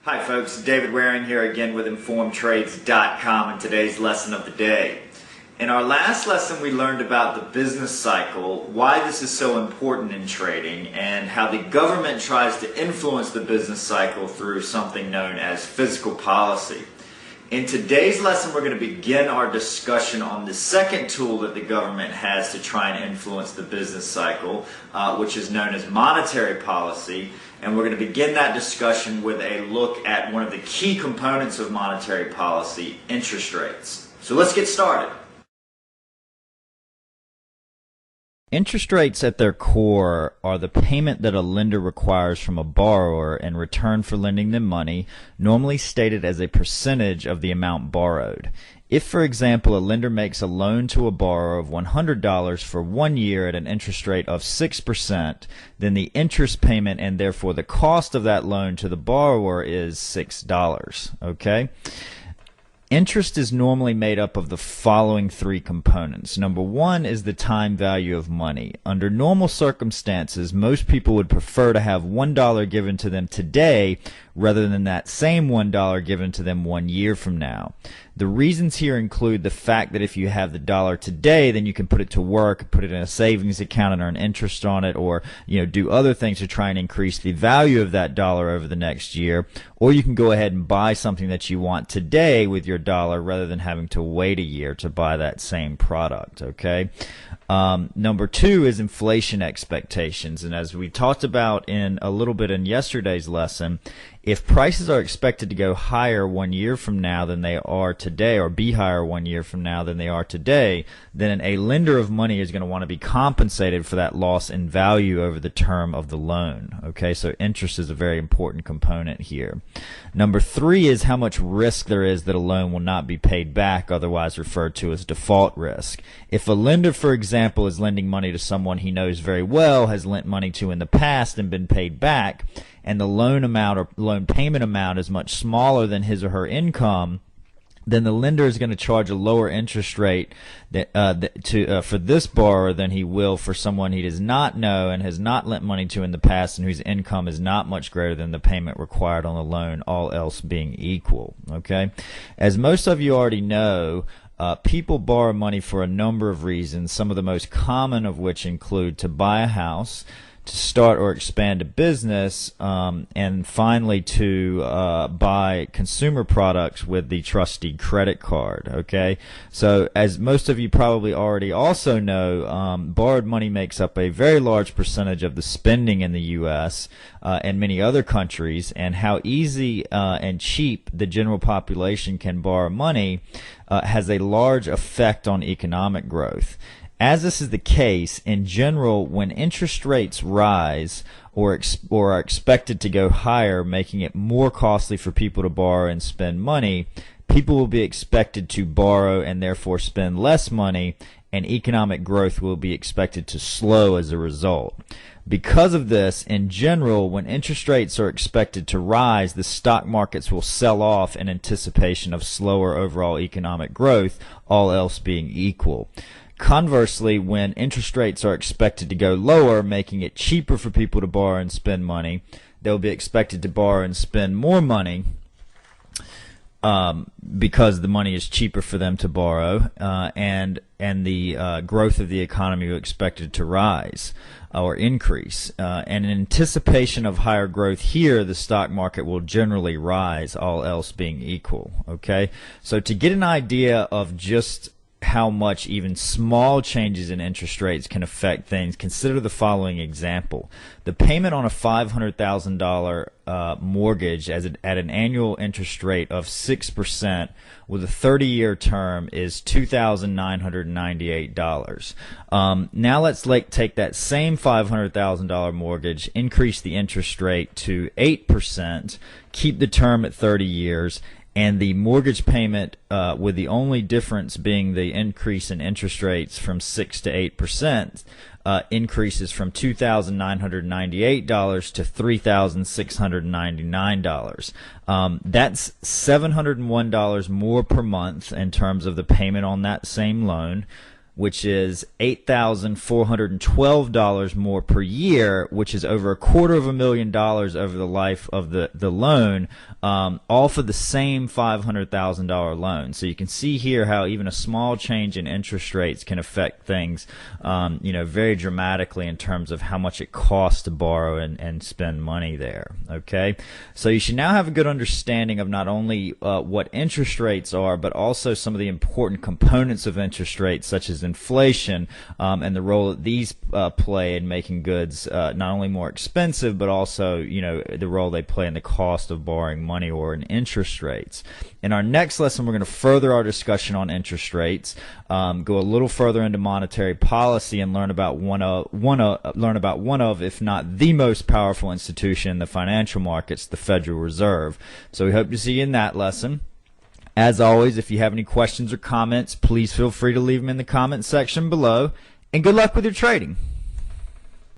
Hi folks, David Waring here again with InformedTrades.com and today's lesson of the day. In our last lesson we learned about the business cycle, why this is so important in trading, and how the government tries to influence the business cycle through something known as fiscal policy. In today's lesson we're going to begin our discussion on the second tool that the government has to try and influence the business cycle, which is known as monetary policy. And we're going to begin that discussion with a look at one of the key components of monetary policy, interest rates. So let's get started. Interest rates at their core are the payment that a lender requires from a borrower in return for lending them money, normally stated as a percentage of the amount borrowed. If, for example, a lender makes a loan to a borrower of $100 for 1 year at an interest rate of 6%, then the interest payment and therefore the cost of that loan to the borrower is $6. Okay? Interest is normally made up of the following three components. Number one is the time value of money. Under normal circumstances, most people would prefer to have $1 given to them today rather than that same $1 given to them 1 year from now. The reasons here include the fact that if you have the dollar today, then you can put it to work, put it in a savings account and earn interest on it, or do other things to try and increase the value of that dollar over the next year. Or you can go ahead and buy something that you want today with your dollar rather than having to wait a year to buy that same product. Okay. Number two is inflation expectations, and as we talked about in a little bit in yesterday's lesson, if prices are expected to go higher 1 year from now than they are today, or be higher 1 year from now than they are today, then a lender of money is going to want to be compensated for that loss in value over the term of the loan. Okay, so interest is a very important component here. Number three is how much risk there is that a loan will not be paid back, otherwise referred to as default risk. If a lender, for example, is lending money to someone he knows very well, has lent money to in the past and been paid back, and the loan amount or loan payment amount is much smaller than his or her income, then the lender is going to charge a lower interest rate for this borrower than he will for someone he does not know and has not lent money to in the past and whose income is not much greater than the payment required on the loan, all else being equal. Okay, as most of you already know, people borrow money for a number of reasons, some of the most common of which include to buy a house, to start or expand a business, and finally to buy consumer products with the trusty credit card. Okay, so as most of you probably already also know, borrowed money makes up a very large percentage of the spending in the U.S. And many other countries, and how easy and cheap the general population can borrow money has a large effect on economic growth. As this is the case, in general, when interest rates rise or are expected to go higher, making it more costly for people to borrow and spend money, people will be expected to borrow and therefore spend less money, and economic growth will be expected to slow as a result. Because of this, in general, when interest rates are expected to rise, the stock markets will sell off in anticipation of slower overall economic growth, all else being equal. Conversely, when interest rates are expected to go lower, making it cheaper for people to borrow and spend money, they'll be expected to borrow and spend more money because the money is cheaper for them to borrow, and the growth of the economy is expected to rise or increase. And in anticipation of higher growth here, the stock market will generally rise, all else being equal. Okay, so to get an idea of just how much even small changes in interest rates can affect things, consider the following example. The payment on a $500,000 mortgage at an annual interest rate of 6% with a 30-year term is $2,998. Now let's take that same $500,000 mortgage, increase the interest rate to 8%, keep the term at 30 years, and the mortgage payment, with the only difference being the increase in interest rates from 6 to 8%, increases from $2,998 to $3,699. That's $701 more per month in terms of the payment on that same loan, which is $8,412 more per year, which is over $250,000 over the life of the loan, all for the same $500,000 loan. So you can see here how even a small change in interest rates can affect things, very dramatically in terms of how much it costs to borrow and spend money there. Okay, so you should now have a good understanding of not only what interest rates are, but also some of the important components of interest rates, such as inflation, and the role that these play in making goods not only more expensive, but also the role they play in the cost of borrowing money or in interest rates. In our next lesson, we're going to further our discussion on interest rates, go a little further into monetary policy, and learn about one of, if not the most powerful institution in the financial markets, the Federal Reserve. So we hope to see you in that lesson. As always, if you have any questions or comments, please feel free to leave them in the comment section below. And good luck with your trading.